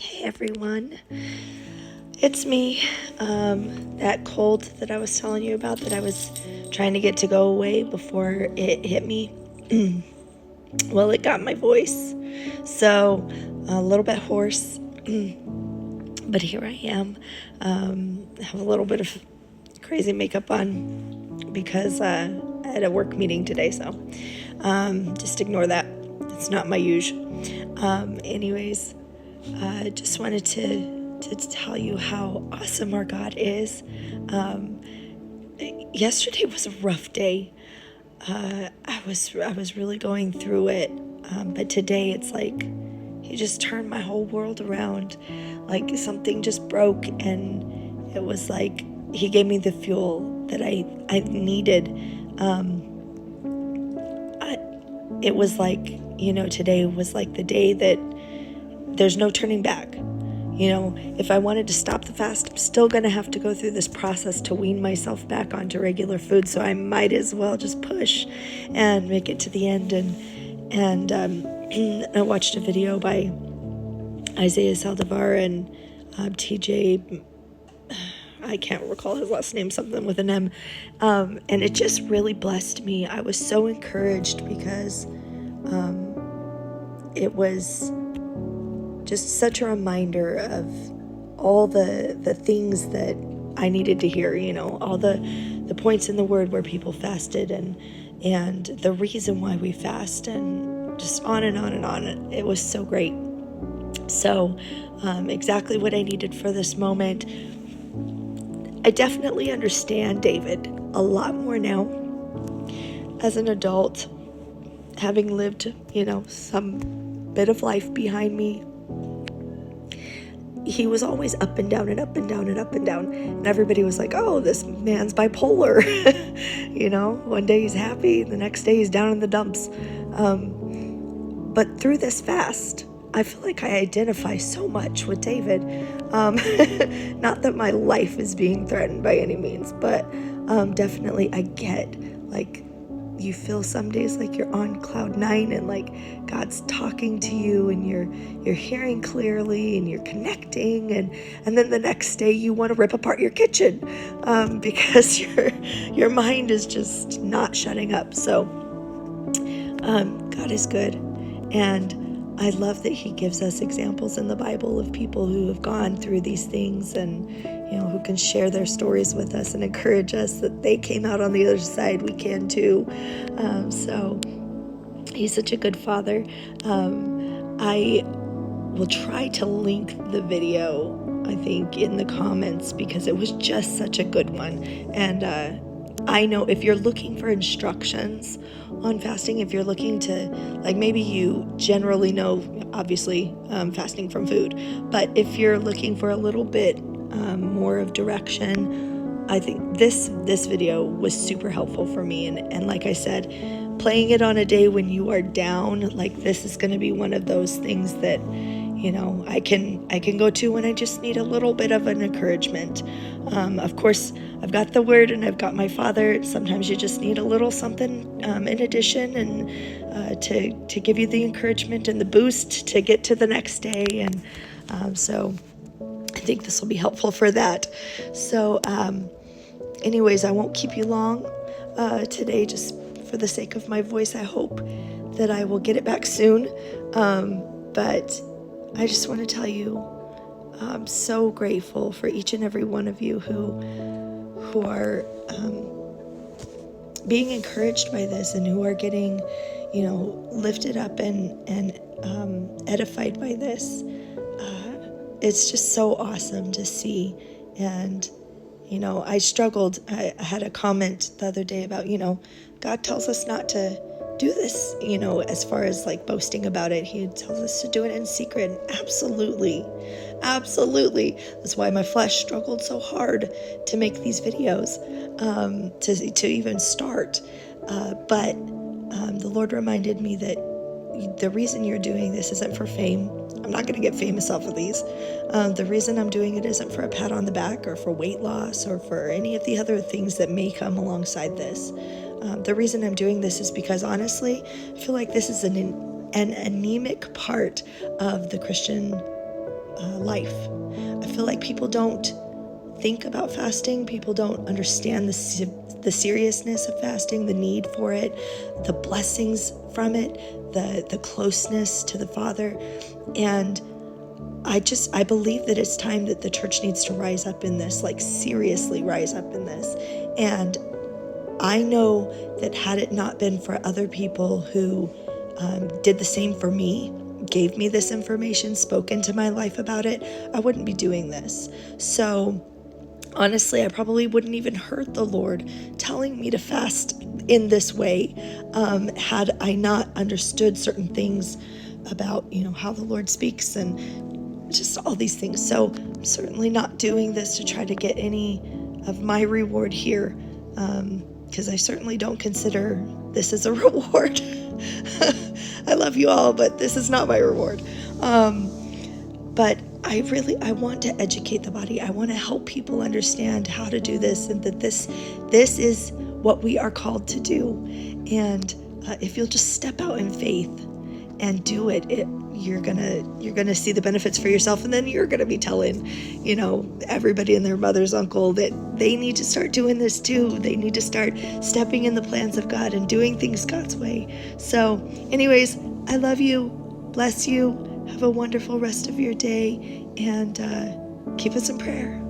Hey everyone, it's me. That cold that I was telling you about that I was trying to get to go away before it hit me. Well, it got my voice, so a little bit hoarse, but here I am. I have a little bit of crazy makeup on because I had a work meeting today, so just ignore that. It's not my usual. Anyways, I just wanted to tell you how awesome our God is. Yesterday was a rough day. I was really going through it, but today it's like He just turned my whole world around. Like something just broke, and it was like He gave me the fuel that I needed. It was like, today was like the day that there's no turning back. If I wanted to stop the fast, I'm still going to have to go through this process to wean myself back onto regular food. So I might as well just push and make it to the end. And I watched a video by Isaiah Saldivar and TJ. I can't recall his last name, something with an M. And it just really blessed me. I was so encouraged because it was just such a reminder of all the things that I needed to hear, all the points in the Word where people fasted and the reason why we fast, and just on and on and on. It was so great. So exactly what I needed for this moment. I definitely understand David a lot more now as an adult, having lived, some bit of life behind me. He was always up and down and up and down and up and down. And everybody was like, oh, this man's bipolar. One day he's happy, the next day he's down in the dumps. But through this fast, I feel like I identify so much with David. Not that my life is being threatened by any means, but definitely I get, like, you feel some days like you're on cloud nine and like God's talking to you and you're hearing clearly and you're connecting, and then the next day you want to rip apart your kitchen because your mind is just not shutting up. So God is good, and I love that He gives us examples in the Bible of people who have gone through these things and who can share their stories with us and encourage us that they came out on the other side. We can too. So He's such a good Father. I will try to link the video, I think, in the comments because it was just such a good one. And I know if you're looking for instructions on fasting, if you're looking to, like, maybe you generally know, obviously, fasting from food, but if you're looking for a little bit more of direction, I think this video was super helpful for me. And like I said, playing it on a day when you are down, like, this is going to be one of those things that I can go to when I just need a little bit of an encouragement. Of course, I've got the Word and I've got my Father. Sometimes you just need a little something in addition, and to give you the encouragement and the boost to get to the next day. And so I think this will be helpful for that. So anyways, I won't keep you long today, just for the sake of my voice. I hope that I will get it back soon. But I just want to tell you, I'm so grateful for each and every one of you who are being encouraged by this and who are getting, lifted up and edified by this. It's just so awesome to see. And, I struggled. I had a comment the other day about, God tells us not to do this, as far as like boasting about it. He tells us to do it in secret. Absolutely. That's why my flesh struggled so hard to make these videos, to even start. But the Lord reminded me that the reason you're doing this isn't for fame. I'm not going to get famous off of these. The reason I'm doing it isn't for a pat on the back or for weight loss or for any of the other things that may come alongside this. The reason I'm doing this is because, honestly, I feel like this is an anemic part of the Christian life. I feel like people don't think about fasting. People don't understand the seriousness of fasting, the need for it, the blessings from it, the closeness to the Father. And I believe that it's time that the church needs to rise up in this, like seriously rise up in this. And I know that had it not been for other people who did the same for me, gave me this information, spoke into my life about it, I wouldn't be doing this. So honestly, I probably wouldn't even heard the Lord telling me to fast in this way had I not understood certain things about, how the Lord speaks and just all these things. So I'm certainly not doing this to try to get any of my reward here, because I certainly don't consider this as a reward. I love you all, but this is not my reward. But I want to educate the body. I want to help people understand how to do this, and that this is what we are called to do. And if you'll just step out in faith and do it, you're gonna see the benefits for yourself, and then you're gonna be telling, everybody and their mother's uncle that they need to start doing this too. They need to start stepping in the plans of God and doing things God's way. So, anyways, I love you. Bless you. Have a wonderful rest of your day, and keep us in prayer.